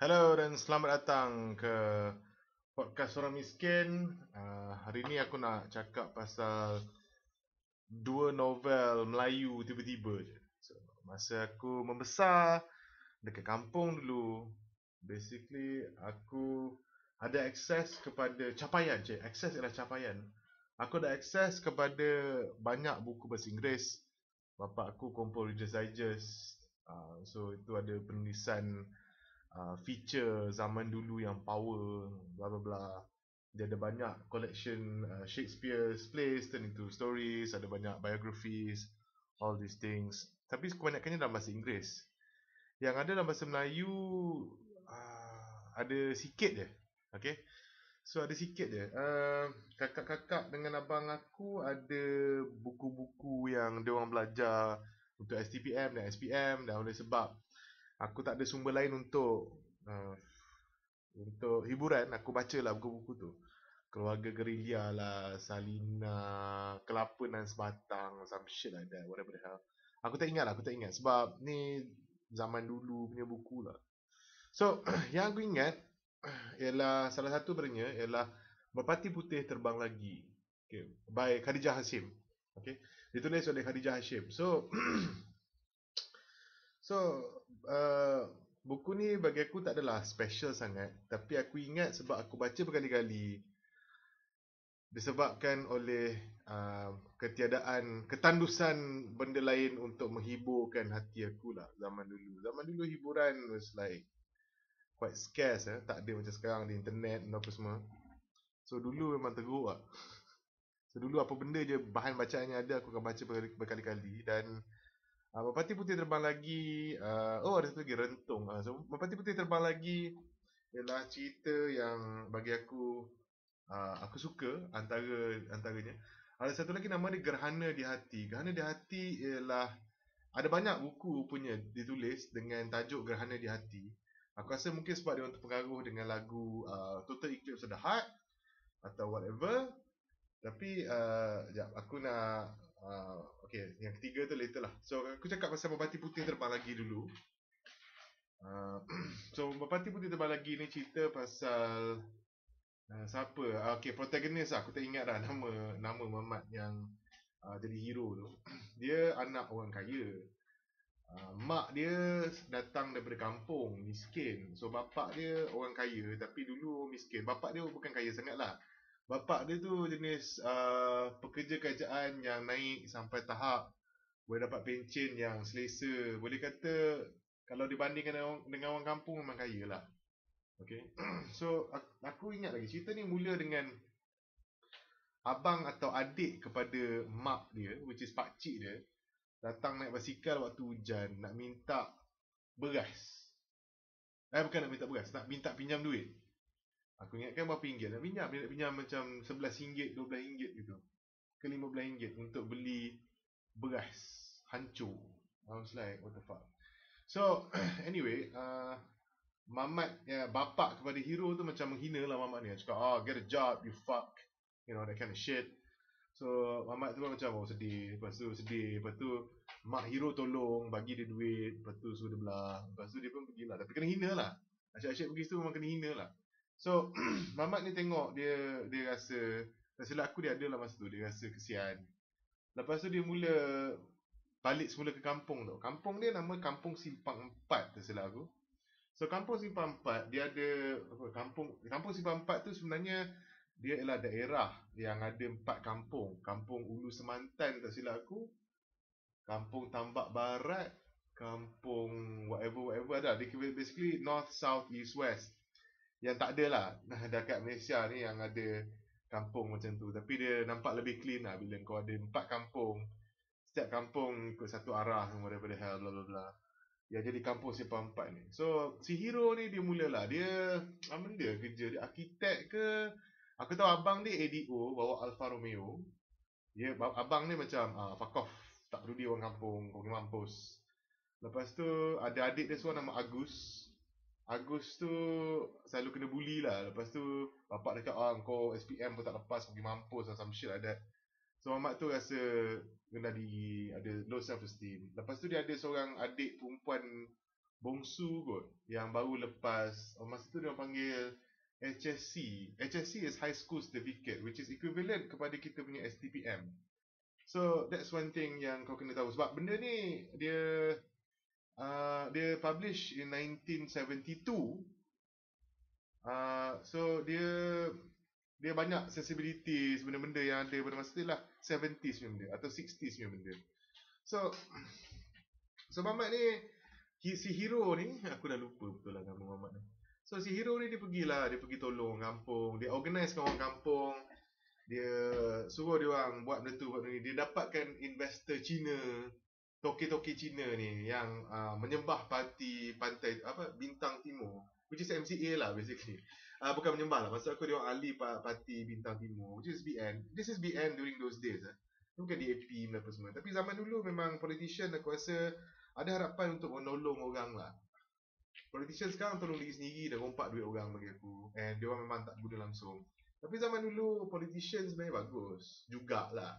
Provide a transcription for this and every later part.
Hello dan selamat datang ke podcast Orang Miskin. Hari ni aku nak cakap pasal dua novel Melayu tiba-tiba je. So, masa aku membesar dekat kampung dulu, basically aku ada akses kepada capaian je. Akses ialah capaian. Aku ada akses kepada banyak buku bahasa Inggeris. Bapa aku kumpul Reader's Digest. So itu ada penulisan feature zaman dulu yang power, bla bla bla. Dia ada banyak collection Shakespeare's plays turn into stories, ada banyak biographies, all these things. Tapi kebanyakannya dalam bahasa Inggeris. Yang ada dalam bahasa Melayu ada sikit je. Okay. So ada sikit je. Kakak-kakak dengan abang aku ada buku-buku yang dia orang belajar untuk STPM dan SPM, dan oleh sebab aku tak ada sumber lain untuk hiburan, aku bacalah buku-buku tu. Keluarga Gerilya lah, Salina, Kelapa dan Sebatang, some shit like that, whatever the hell. Aku tak ingat sebab ni zaman dulu punya buku lah. So, yang aku ingat ialah salah satu darinya ialah Merpati Putih Terbang Lagi. Okay, by Khadijah Hashim. Okay, ditulis oleh Khadijah Hashim. So, uh, buku ni bagi aku tak adalah special sangat, tapi aku ingat sebab aku baca berkali-kali disebabkan oleh ketandusan benda lain untuk menghiburkan hati aku lah zaman dulu. Zaman dulu hiburan was like quite scarce, tak ada macam sekarang di internet dan apa semua. So dulu memang teruk lah. So dulu apa benda je bahan bacaan yang ada aku akan baca berkali-kali. Dan Merpati Putih Terbang Lagi, ada satu lagi, Rentung. So Merpati Putih Terbang Lagi ialah cerita yang bagi aku suka antaranya. Ada satu lagi nama dia Gerhana di Hati. Gerhana di Hati ialah ada banyak buku punya ditulis dengan tajuk Gerhana di Hati. Aku rasa mungkin sebab dia terpengaruh dengan lagu Total Eclipse of the Heart atau whatever. Tapi aku nak okay, yang ketiga tu later lah. So aku cakap pasal Merpati Putih Terbang Lagi dulu. So Merpati Putih Terbang Lagi ni cerita pasal siapa? Okay, protagonist lah. Aku tak ingat dah nama Mamat yang jadi hero tu. Dia anak orang kaya. Mak dia datang daripada kampung, miskin. So bapak dia orang kaya tapi dulu miskin. Bapak dia bukan kaya sangat lah. Bapak dia tu jenis pekerja kerajaan yang naik sampai tahap boleh dapat pencen yang selesa. Boleh kata kalau dibandingkan dengan orang kampung memang kaya lah. Okay. So aku ingat lagi cerita ni mula dengan abang atau adik kepada mak dia, which is pakcik dia, datang naik basikal waktu hujan nak minta beras. Bukan nak minta beras, nak minta pinjam duit. Aku ingatkan berapa ringgit nak pinjam. Dia nak pinjam macam RM11, RM12 gitu. Ke RM15 untuk beli beras hancur. I was like, what the fuck. So, anyway, Mamat, bapak kepada hero tu macam menghina lah Mamat ni. Cakap, get a job, you fuck. You know, that kind of shit. So, Mamat tu pun macam, sedih. Lepas tu sedih. Lepas tu, mak hero tolong, bagi dia duit. Lepas tu suruh dia belah. Lepas tu dia pun pergilah. Tapi kena hina lah. Asyik-asyik pergi situ memang kena hina lah. So, Mamat ni tengok, dia rasa, tak silap aku dia ada lah masa tu. Dia rasa kesian. Lepas tu dia mula balik semula ke kampung tu. Kampung dia nama Kampung Simpang 4, tak silap aku. So Kampung Simpang 4 dia ada Kampung Simpang 4 tu sebenarnya dia ialah daerah yang ada 4 kampung. Kampung Ulu Semantan tak silap aku. Kampung Tambak Barat, Kampung whatever ada. Dia basically north, south, east, west. Yang tak ada lah dekat Malaysia ni yang ada kampung macam tu. Tapi dia nampak lebih clean lah bila kau ada 4 kampung. Setiap kampung ikut satu arah semua daripada hell bla bla bla. Yang jadi kampung Simpang 4 ni. So si hero ni dia mulalah. Dia apa benda kerja dia arkitek ke? Aku tahu abang dia ADO bawa Alfa Romeo. Dia abang ni macam fuck off. Tak peduli orang kampung, kau pergi mampus. Lepas tu ada adik dia seorang nama Agus. Agus tu selalu kena bully lah. Lepas tu bapak dia kata, kau SPM pun tak lepas, pergi mampus lah, some shit like that. So Mamat tu rasa rendah diri, ada low self esteem. Lepas tu dia ada seorang adik perempuan bongsu kot, yang baru lepas, masa tu dia panggil HSC. HSC is High School Certificate, which is equivalent kepada kita punya STPM. So that's one thing yang kau kena tahu, sebab benda ni dia publish in 1972. So dia banyak sensibilities, benda-benda yang ada pada masa tu lah, 70s punya benda atau 60s punya benda. So Mamat ni, si hero ni, aku dah lupa betul lah nama Mamat ni. So si hero ni dia pergi tolong kampung, dia organisekan orang kampung, dia suruh dia orang buat benda tu, buat benda ni. Dia dapatkan investor Cina, toki-toki Cina ni yang menyembah parti pantai Bintang Timur, which is MCA lah basically. Bukan menyembah lah, maksud aku dia orang ahli parti Bintang Timur, which is BN. This is BN during those days bukan DAP apa semua. Tapi zaman dulu memang politician aku rasa ada harapan untuk menolong orang lah. Politician sekarang tolong diri sendiri, dah rompak duit orang bagi aku, and dia orang memang tak guna langsung. Tapi zaman dulu politician sebenarnya bagus jugalah.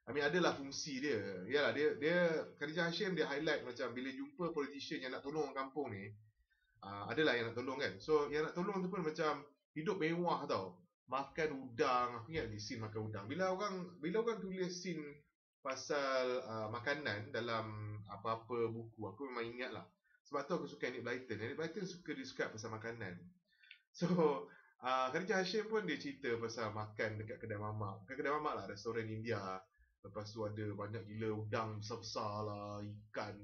I mean, adalah fungsi dia. Yalah, dia Khadijah Hashim dia highlight macam bila jumpa politician yang nak tolong orang kampung ni, adalah yang nak tolong kan. So yang nak tolong tu pun macam hidup mewah tau. Makan udang, aku ingat di scene makan udang. Bila orang tulis scene pasal makanan dalam apa-apa buku, aku memang ingat lah. Sebab tu aku suka Enid Blyton. Enid Blyton suka describe pasal makanan. So Khadijah Hashim pun dia cerita pasal makan dekat kedai mamak. Kedai mamak lah, restoran India. Lepas tu ada banyak gila udang besar-besar lah, ikan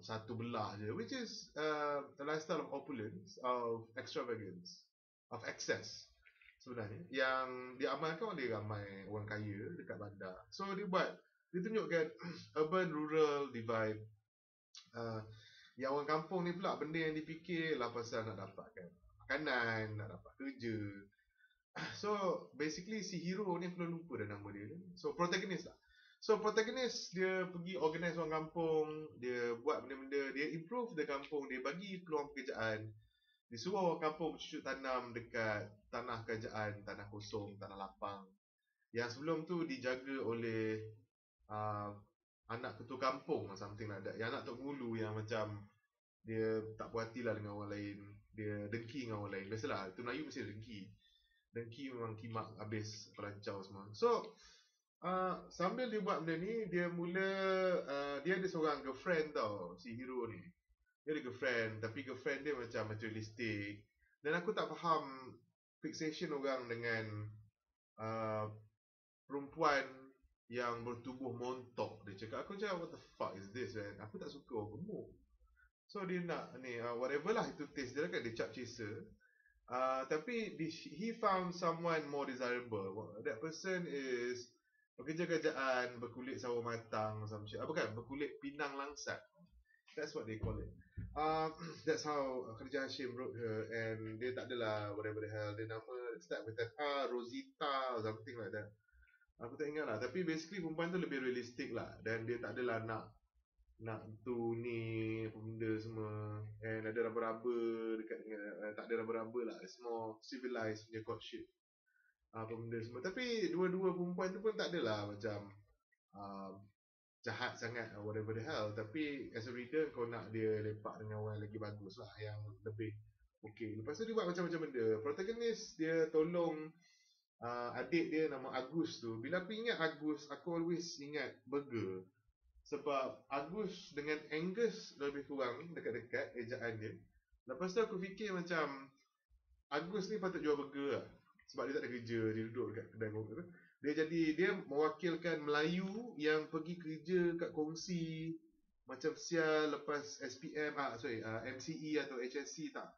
satu belah je, which is a lifestyle of opulence, of extravagance, of excess sebenarnya, yang diamalkan oleh ramai orang kaya dekat bandar. So dia tunjukkan urban-rural divide. Yang orang kampung ni pula, benda yang dipikir lah pasal nak dapatkan makanan, nak dapat kerja. So basically si hero ni aku dah lupa dah nama dia. So protagonist lah. So protagonist dia pergi organise orang kampung, dia buat benda-benda, dia improve the kampung, dia bagi peluang pekerjaan. Dia suruh orang kampung bercucuk tanam dekat tanah kerajaan, tanah kosong, tanah lapang. Yang sebelum tu dijaga oleh anak ketua kampung or something like that. Yang anak Tok Ngulu yang macam dia tak puas hati lah dengan orang lain, dia dengki dengan orang lain. Biasalah, tu Melayu mesti dengki. Dengki memang kimak habis perancau semua. So sambil dia buat benda ni, dia ada seorang girlfriend tau, si hero ni. Dia ada girlfriend, tapi girlfriend dia macam materialistic. Dan aku tak faham fixation orang dengan perempuan yang bertubuh montok. Dia cakap, aku cakap, what the fuck is this man? Aku tak suka orang gemuk. So dia nak ni, whatever lah itu taste dia kan, dia cap chaser. Tapi he found someone more desirable. That person is pekerja kerajaan, berkulit sawo matang, bukan, berkulit pinang langsat. That's what they call it. That's how Khadijah Hashim wrote her, and dia tak adalah whatever the hell, dia nama start with that Rosita or something like that. Aku tak ingat lah, tapi basically perempuan tu lebih realistik lah, dan dia tak adalah nak tu ni apa benda semua, and ada raba-raba dekat dengan tak ada raba-raba lah, it's more civilized punya courtship apa benda semua. Tapi dua-dua perempuan tu pun tak adalah macam jahat sangat or whatever the hell, tapi as a reader kau nak dia lepak dengan orang lagi bagus lah, yang lebih okay. Lepas tu dia buat macam-macam benda. Protagonist dia tolong adik dia nama Agus tu. Bila aku ingat Agus, aku always ingat burger. Sebab Agus dengan Angus lebih kurang dekat-dekat ejaan dia. Lepas tu aku fikir macam Agus ni patut jual burger lah. Sebab dia tak ada kerja, dia duduk dekat kedai burger. Dia mewakilkan Melayu yang pergi kerja kat kongsi macam sial lepas SPM, MCE atau HSC tak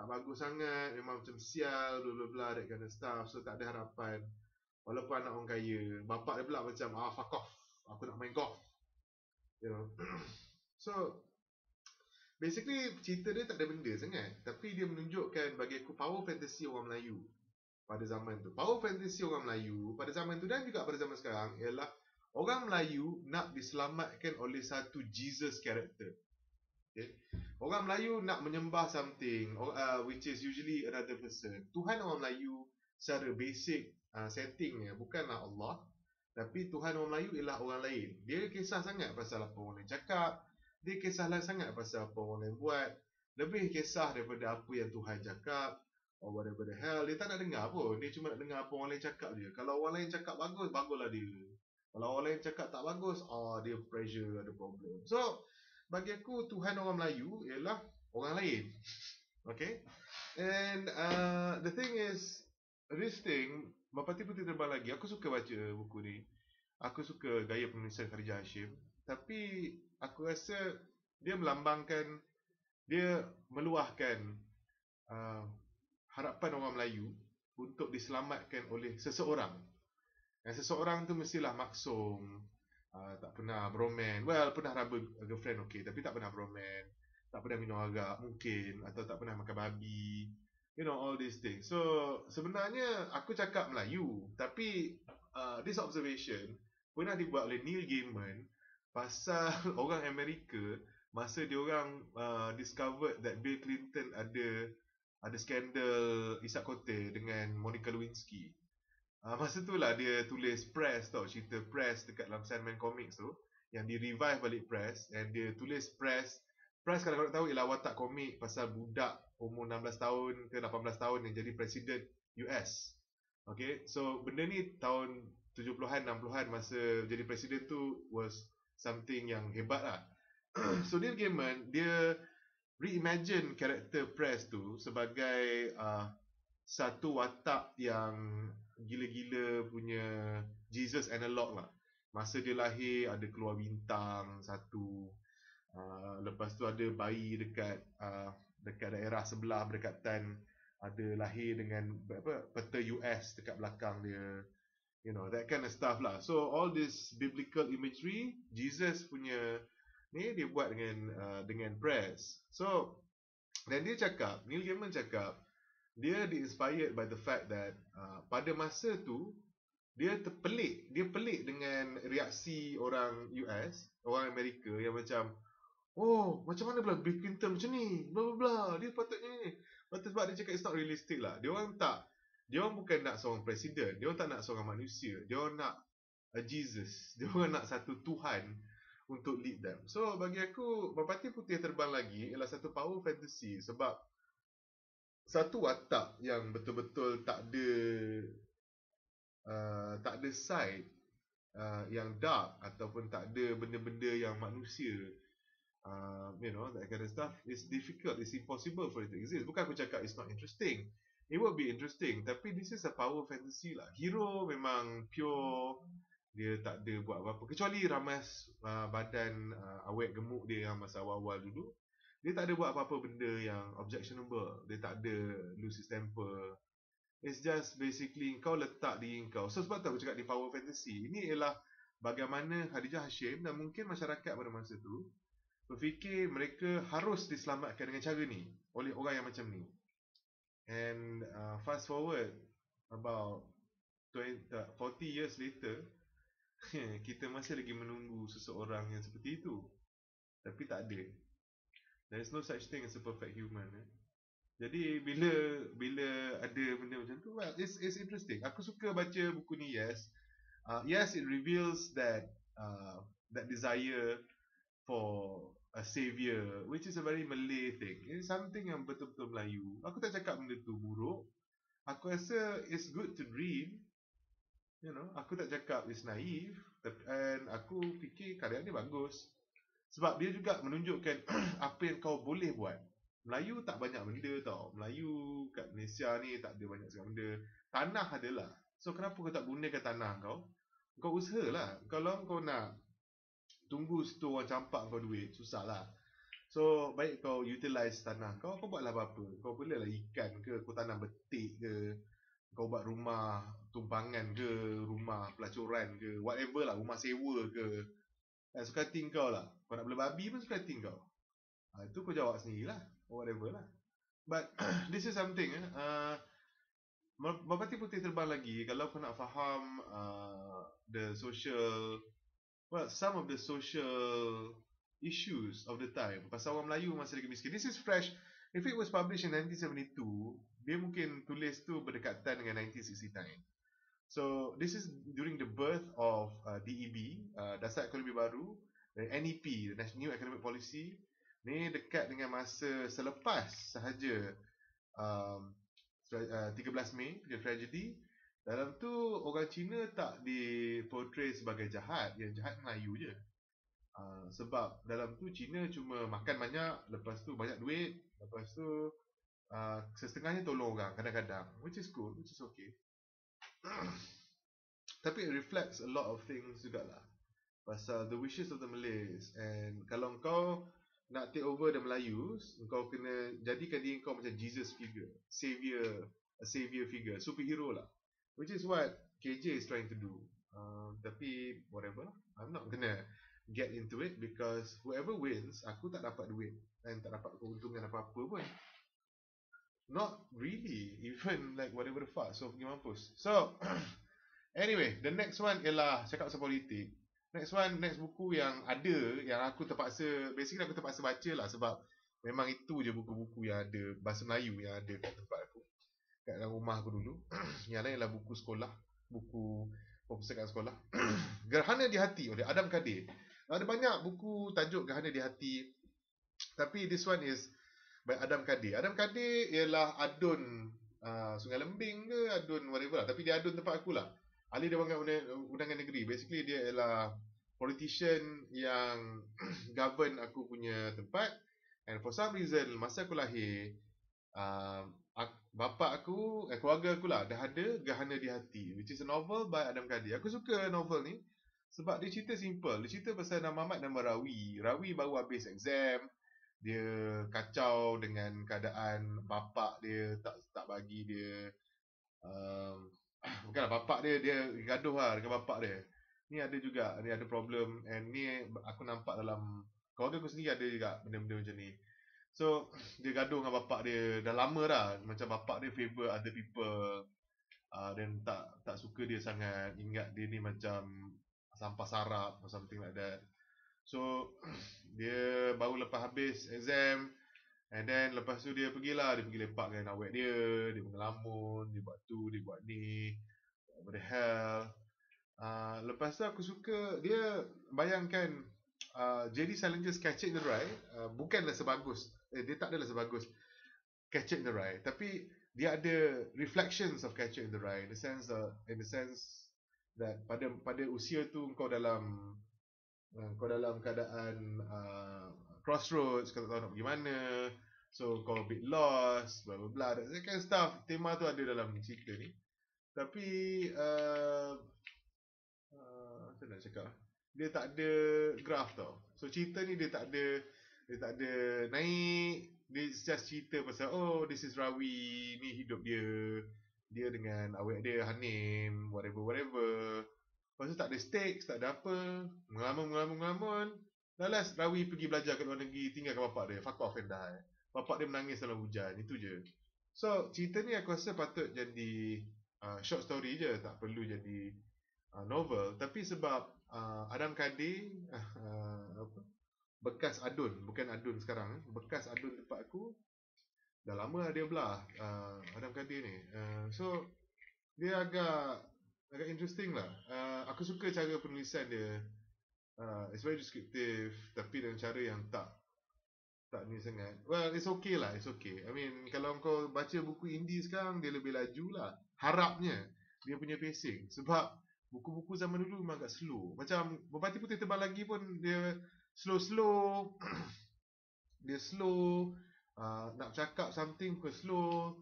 bagus sangat, memang macam sial, bla bla bla, that kind of stuff. So tak ada harapan. Walaupun anak orang kaya, bapak dia pula macam fuck off, aku nak main golf. You know. So basically cerita dia tak ada benda sangat, tapi dia menunjukkan bagi aku power fantasy orang Melayu pada zaman tu. Power fantasy orang Melayu pada zaman tu dan juga pada zaman sekarang ialah orang Melayu nak diselamatkan oleh satu Jesus character. Okay. Orang Melayu nak menyembah something, which is usually another person. Tuhan orang Melayu secara basic settingnya bukanlah Allah, tapi Tuhan orang Melayu ialah orang lain. Dia kisah sangat pasal apa orang lain cakap, dia kisah sangat pasal apa orang lain buat. Lebih kisah daripada apa yang Tuhan cakap or whatever the hell. Dia tak nak dengar pun. Dia cuma nak dengar apa orang lain cakap je. Kalau orang lain cakap bagus, baguslah dia. Kalau orang lain cakap tak bagus, dia pressure, ada problem. So, bagi aku Tuhan orang Melayu ialah orang lain. Okay? And the thing is, this thing, Merpati Putih Terbang Lagi, aku suka baca buku ni. Aku suka gaya penulisan Khadijah Hashim. Tapi, aku rasa dia melambangkan, dia meluahkan harapan orang Melayu untuk diselamatkan oleh seseorang. Dan seseorang tu mestilah maksum, tak pernah beroman. Well, pernah raba girlfriend okay, tapi tak pernah beroman. Tak pernah minum arak mungkin, atau tak pernah makan babi. You know, all these things. So, sebenarnya aku cakap Melayu, tapi this observation pernah dibuat oleh Neil Gaiman pasal orang Amerika masa dia orang discovered that Bill Clinton ada skandal isap kote dengan Monica Lewinsky. Masa tu lah dia tulis Press tau, cerita Press dekat dalam Sandman Comics tu, yang di revive balik Press, and dia tulis Press kalau korang tahu ialah watak komik pasal budak umur 16 tahun ke 18 tahun yang jadi presiden US. Okay, so benda ni tahun 70-an 60-an masa jadi presiden tu was something yang hebat lah. So Neil Gaiman dia reimagine karakter Press tu sebagai satu watak yang gila-gila punya Jesus analog lah. Masa dia lahir ada keluar bintang satu, lepas tu ada bayi dekat daerah sebelah berdekatan, ada lahir dengan peta US dekat belakang dia, you know, that kind of stuff lah. So all this biblical imagery, Jesus punya ni dia buat dengan Press. So dan dia cakap, Neil Gaiman cakap, dia inspired by the fact that pada masa tu dia pelik dengan reaksi orang US, orang Amerika yang macam, oh, macam mana pula Bill Clinton macam ni, bla bla bla, dia patutnya ni. Lepas sebab dia cakap it's not realistic lah. Dia orang bukan nak seorang presiden, dia orang tak nak seorang manusia, dia orang nak a Jesus, dia orang nak satu Tuhan untuk lead them. So bagi aku, Merpati Putih Terbang Lagi ialah satu power fantasy sebab satu watak yang betul-betul tak ada side yang dark ataupun tak ada benda-benda yang manusia, you know, that kind of stuff. It's difficult, it's impossible for it to exist. Bukan aku cakap it's not interesting, it will be interesting, tapi this is a power fantasy lah. Hero memang pure, dia tak ada buat apa-apa kecuali ramas badan awet gemuk dia yang masa awal-awal dulu. Dia tak ada buat apa-apa benda yang objectionable. Dia tak ada lose his temper. It's just basically kau letak diri kau. So sebab tu aku cakap di power fantasy. Ini ialah bagaimana Khadijah Hashim dan mungkin masyarakat pada masa tu berfikir mereka harus diselamatkan dengan cara ni oleh orang yang macam ni. And fast forward about 40 years later, kita masih lagi menunggu seseorang yang seperti itu. Tapi tak ada. There is no such thing as a perfect human. Jadi bila ada benda macam tu, well, it's interesting. Aku suka baca buku ni. Yes, it reveals that desire for a savior, which is a very Malay thing. It's something yang betul-betul Melayu. Aku tak cakap benda tu buruk. Aku rasa it's good to dream. You know, aku tak cakap it's naive. And aku fikir karya ni bagus. Sebab dia juga menunjukkan apa yang kau boleh buat. Melayu tak banyak benda tau. Melayu kat Malaysia ni tak ada banyak sekali benda. Tanah adalah. So kenapa kau tak gunakan tanah kau? Kau usahalah. Kalau kau nak tunggu situ orang campak kau duit, susah lah. So baik kau utilize tanah kau, kau buatlah apa-apa. Kau bolehlah ikan ke, kau tanam betik ke, kau buat rumah tumpangan ke, rumah pelacuran ke, whatever lah, rumah sewa ke. Suka hati kau lah. Kau nak bela babi pun suka hati kau. Itu kau jawab sendirilah. Whatever lah. But this is something. Merpati Putih Terbang Lagi, kalau kau nak faham the social, well, some of the social issues of the time. Pasal orang Melayu masih lagi miskin. This is fresh. If it was published in 1972, dia mungkin tulis tu berdekatan dengan 1969. So this is during the birth of DEB, Dasar Ekonomi Baru, NEP, the New Economic Policy. Ni dekat dengan masa selepas sahaja um, 13 Mei, the tragedy. Dalam tu orang Cina tak diportray sebagai jahat, yang jahat Melayu je. Sebab dalam tu Cina cuma makan banyak, lepas tu banyak duit, lepas tu setengahnya tolong orang kadang-kadang, which is cool, which is okay. Tapi it reflects a lot of things jugalah, pasal the wishes of the Malays. And kalau kau nak take over the Melayus, kau kena jadikan diri kau macam Jesus figure, a savior figure, superhero lah, which is what KJ is trying to do. Tapi whatever, I'm not gonna get into it, because whoever wins, aku tak dapat duit dan tak dapat keuntungan apa-apa pun. Not really, even like whatever the fuck. So pergi mampus. So anyway, the next one ialah cakap pasal politik. Next buku yang ada, yang aku terpaksa, basically aku terpaksa baca lah, sebab memang itu je buku-buku yang ada bahasa Melayu yang ada kat tempat aku, kat dalam rumah aku dulu. Yang lain ialah buku sekolah, buku perpustakaan sekolah. Gerhana di Hati oleh Adam Kadir. Ada banyak buku tajuk Gerhana di Hati, tapi this one is by Adam Kadir. Adam Kadir ialah adun Sungai Lembing ke, adun whatever lah, tapi dia adun tempat aku lah, ahli Dewan Undangan Negeri. Basically dia ialah politician yang govern aku punya tempat. And for some reason, masa aku lahir, bapa aku, keluarga aku lah, dah ada Gerhana di Hati, which is a novel by Adam Kadir. Aku suka novel ni sebab dia cerita simple. Dia cerita pasal Mamat nama Rawi. Rawi baru habis exam, dia kacau dengan keadaan bapak dia tak bagi dia bukanlah bapak dia gaduh lah dengan bapak dia. Ni ada juga, ni ada problem, and ni aku nampak dalam keluarga aku sendiri ada juga benda-benda macam ni. So dia gaduh dengan bapak dia dah lama dah, macam bapak dia favor other people, dan tak suka dia sangat, ingat dia ni macam sampah sarap or something like that. So dia baru lepas habis exam, and then lepas tu dia pergi lepak dengan awet dia mengelamun, dia buat tu, dia buat ni, what the hell. Lepas tu aku suka dia, bayangkan JD Salinger's Catcher in the Rye bukanlah sebagus, dia tak adalah sebagus Catcher in the Rye, tapi dia ada reflections of Catcher in the Rye, in the sense that pada usia tu kau dalam keadaan crossroads, kau tak tahu nak pergi mana, so kau a bit lost, blah blah blah, that kind of stuff. Tema tu ada dalam cerita ni. Tapi macam nak cakap, dia tak ada graph tau. So cerita ni dia tak ada naik, dia just cerita pasal this is Rawi, ni hidup dia dengan awet dia Hanim, whatever. Lepas tu tak ada stakes, tak ada apa, mengelamun. Last Rawi pergi belajar kat luar negeri, tinggalkan bapak dia, fuck off and die. Bapak dia menangis dalam hujan, itu je. So cerita ni aku rasa patut jadi short story je, tak perlu jadi novel. Tapi sebab Adam Kadir bekas adun, bukan adun sekarang, bekas adun tempat aku, dah lama dia belah Adam Kadir ni. So dia agak interesting lah. Aku suka cara penulisan dia. It's very descriptive, tapi dengan cara yang tak ni sangat. Well, it's okay lah, it's okay. I mean, kalau kau baca buku indie sekarang, dia lebih laju lah, harapnya dia punya pacing. Sebab buku-buku zaman dulu memang agak slow. Macam Merpati Putih Tebal Lagi pun dia slow. Dia slow. Nak cakap something pun slow.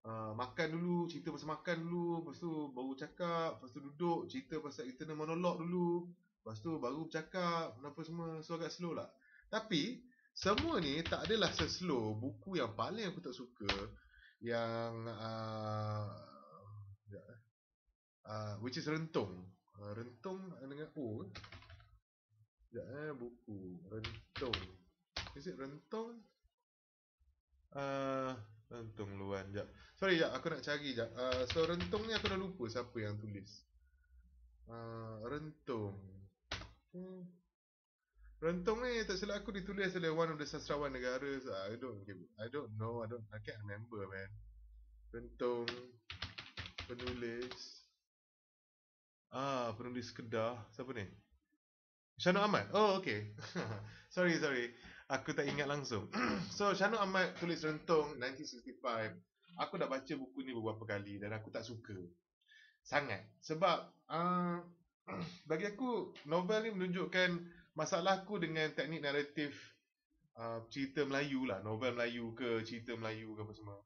Makan dulu, cerita pasal makan dulu, lepas tu baru cakap, lepas tu duduk cerita pasal internal monolog dulu, lepas tu baru bercakap, apa semua. So agak slow lah. Tapi semua ni tak adalah seslow buku yang paling aku tak suka, yang which is Rentung. Rentung dengan O. Buku Rentung. Is it Rentung? Rentung luan. Sekejap. Sorry, aku nak cari sekejap. So Rentung ni aku dah lupa siapa yang tulis. Rentung. Rentung ni tak silap aku ditulis oleh one of the sastrawan negara. I don't know. I can't remember, man. Rentung, penulis. Penulis Kedah. Siapa ni? Syahno Ahmad. Oh, okay. sorry. Aku tak ingat langsung. So, Syahno Ahmad tulis Rentung 1965. Aku dah baca buku ni beberapa kali dan aku tak suka. Sangat. Sebab bagi aku novel ni menunjukkan masalah aku dengan teknik naratif cerita Melayu lah. Novel Melayu ke cerita Melayu ke apa semua.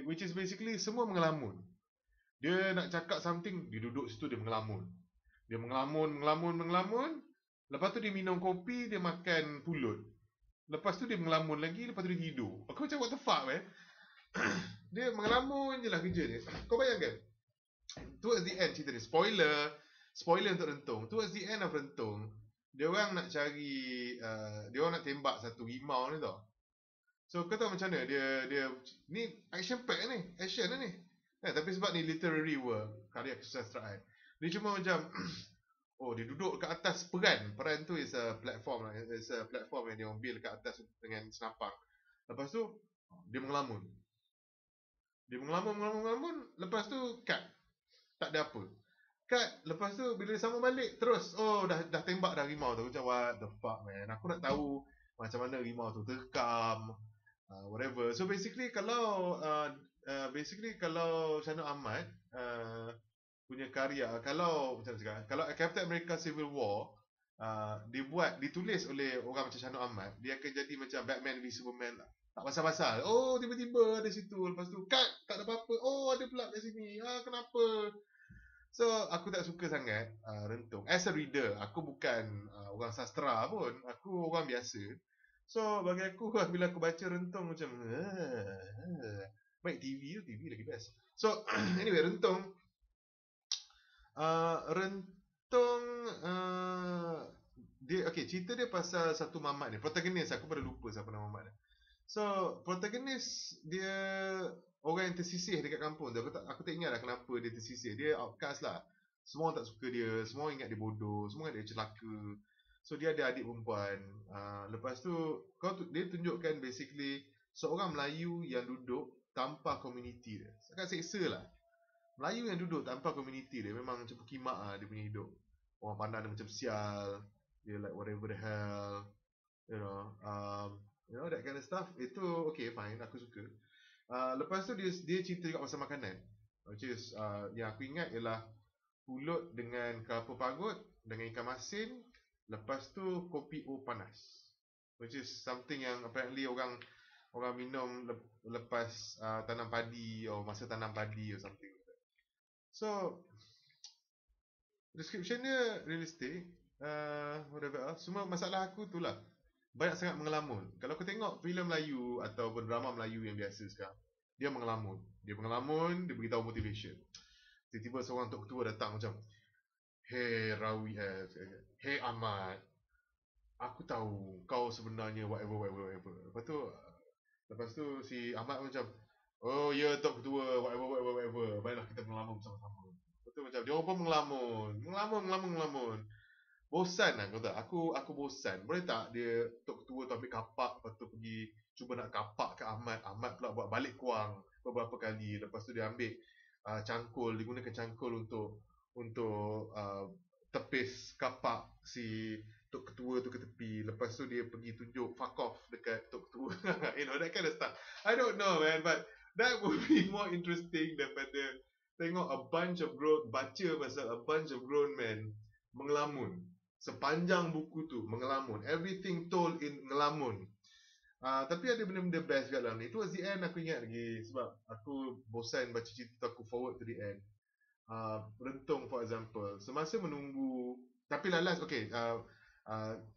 Which is basically semua mengelamun. Dia nak cakap something, dia duduk situ dia mengelamun. Dia mengelamun. Lepas tu dia minum kopi, dia makan pulut. Lepas tu dia mengelamun lagi, lepas tu dia tidur. Aku macam what the fuck man. Dia mengelamun je lah kerja dia. Kau bayangkan. Towards the end cerita ni. Spoiler untuk Rentung. Towards the end of Rentung, dia orang nak cari, dia orang nak tembak satu rimau ni tau. So kau tahu macam mana dia ni action pack ni. Action ni. Tapi sebab ni literary work, karya kesusastraan. Dia cuma macam oh, dia duduk kat atas peran. Peran tu is a platform lah. It's a platform yang dia orang build kat atas dengan senapang. Lepas tu, dia mengelamun. Dia mengelamun. Lepas tu, cut. Tak ada apa. Cut. Lepas tu, bila dia sambung balik, terus, oh, dah tembak dah rimau tu. Macam, what the fuck, man. Aku nak tahu macam mana rimau tu terkam. Whatever. So, basically, kalau Syahno Ahmad, punya karya, kalau macam cakap, kalau Captain America Civil War ditulis oleh orang macam Syahno Ahmad, dia akan jadi macam Batman v Superman lah. Tak pasal-pasal. Oh, tiba-tiba ada situ, lepas tu cut, tak ada apa-apa. Oh, ada pula kat sini. Kenapa? So, aku tak suka sangat Rentung. As a reader, aku bukan orang sastra pun. Aku orang biasa. So, bagi aku bila aku baca Rentung macam baik TV lagi best. So, anyway, Rentung Rentung dia cerita dia pasal satu mamat ni. Protagonis aku pada lupa siapa nama mamat dia. So, protagonis dia orang yang tersisih dekat kampung tu. Aku tak ingat lah kenapa dia tersisih. Dia outcast lah. Semua orang tak suka dia, semua orang ingat dia bodoh, semua ingat dia celaka. So dia ada adik perempuan. Lepas tu dia tunjukkan basically seorang Melayu yang duduk tanpa komuniti dia. Sangat seksa lah. Melayu yang duduk tanpa komuniti dia memang macam pekimak lah dia punya hidup. Orang pandang dia macam sial. Dia like whatever the hell. You know that kind of stuff. Itu okay fine, aku suka. Lepas tu dia cerita juga pasal makanan. Which is yang aku ingat ialah pulut dengan kelapa parut dengan ikan masin. Lepas tu kopi O panas. Which is something yang apparently orang minum lepas tanam padi atau masa tanam padi or something. So description dia realistic. Whatever. Semua masalah aku tu lah. Banyak sangat mengelamun. Kalau kau tengok filem Melayu ataupun drama Melayu yang biasa sekarang, dia mengelamun. Dia beritahu motivation. Tiba-tiba seorang tok ketua datang macam, "Hey Rawi, hey Ahmad, aku tahu kau sebenarnya whatever. Lepas tu si Ahmad macam, "Oh ya tok ketua, whatever. Baiklah kita mengelamun bersama-sama." Lepas tu macam dia orang pun mengelamun. Bosan lah kau tahu. Aku bosan. Boleh tak dia tok ketua tu ambil kapak, lepas tu pergi cuba nak kapak ke Ahmad. Ahmad pula buat balik kuang beberapa kali. Lepas tu dia ambil cangkul, digunakan cangkul untuk tepis kapak si tok ketua tu ke tepi. Lepas tu dia pergi tunjuk fuck off dekat tok ketua. You know, that kind of stuff. I don't know man, but that would be more interesting daripada tengok baca pasal a bunch of grown men mengelamun. Sepanjang buku tu mengelamun. Everything told in ngelamun. Tapi ada benda-benda best kat dalam ni. Towards the end aku ingat lagi sebab aku bosan baca cerita aku forward to the end. Rentung for example. Semasa menunggu, tapi lalas okay,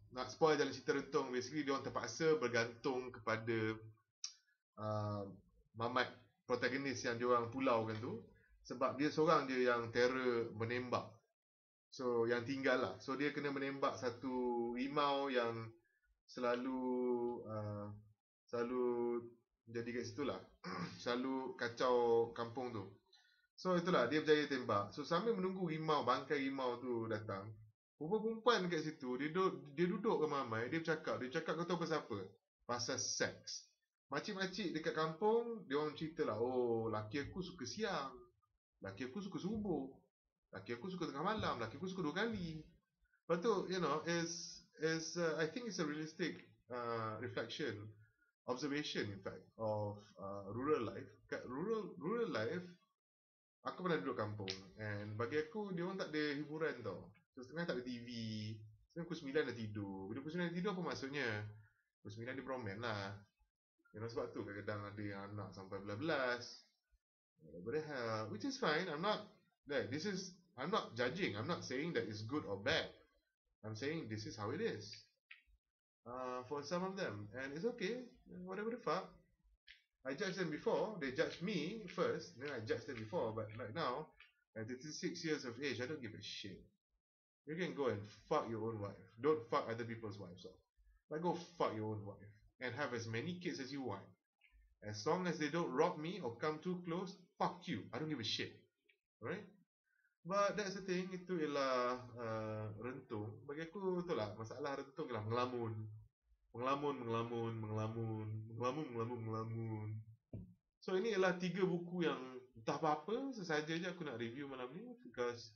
nak spoil dalam cerita Rentung, basically dia orang terpaksa bergantung kepada mamat protagonis yang dia orang pulau kan tu, sebab dia seorang je yang terror menembak. So yang tinggal lah. So dia kena menembak satu rimau yang selalu jadi kat situ lah. Selalu kacau kampung tu. So itulah dia berjaya tembak. So sambil menunggu bangkai rimau tu datang, perempuan kat situ dia duduk ramai-ramai, dia cakap kau tahu pasal apa? Pasal seks. Makcik-makcik dekat kampung dia orang cerita lah, oh laki aku suka siang, laki aku suka subuh, laki aku suka tengah malam, laki aku suka 2 kali. Lepas tu, I think it's a realistic reflection, observation in fact, of rural life. Kat rural life, aku pernah duduk kampung, and bagi aku, dia orang tak ada hiburan tau. So, setengah tak ada TV, setengah pukul 9 dah tidur. Bila pukul 9 dah tidur, apa maksudnya? Pukul 9 dia beromen lah. Sebab tu kadang-kadang ada yang anak sampai belas-belas. What the hell? Which is fine. I'm not judging. I'm not saying that it's good or bad. I'm saying this is how it is. For some of them. And it's okay. Whatever the fuck. I judged them before. They judged me first. Then I judged them before. But right now, at 36 years of age, I don't give a shit. You can go and fuck your own wife. Don't fuck other people's wives off. But go fuck your own wife. And have as many kids as you want. As long as they don't rob me or come too close, fuck you. I don't give a shit. Alright? But that's the thing. Itu ialah rentung. Bagi aku tu lah. Masalah rentung ialah mengelamun. Mengelamun. So ini ialah 3 buku yang entah apa-apa. Sesaja je aku nak review malam ni. Because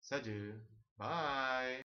saja. Bye.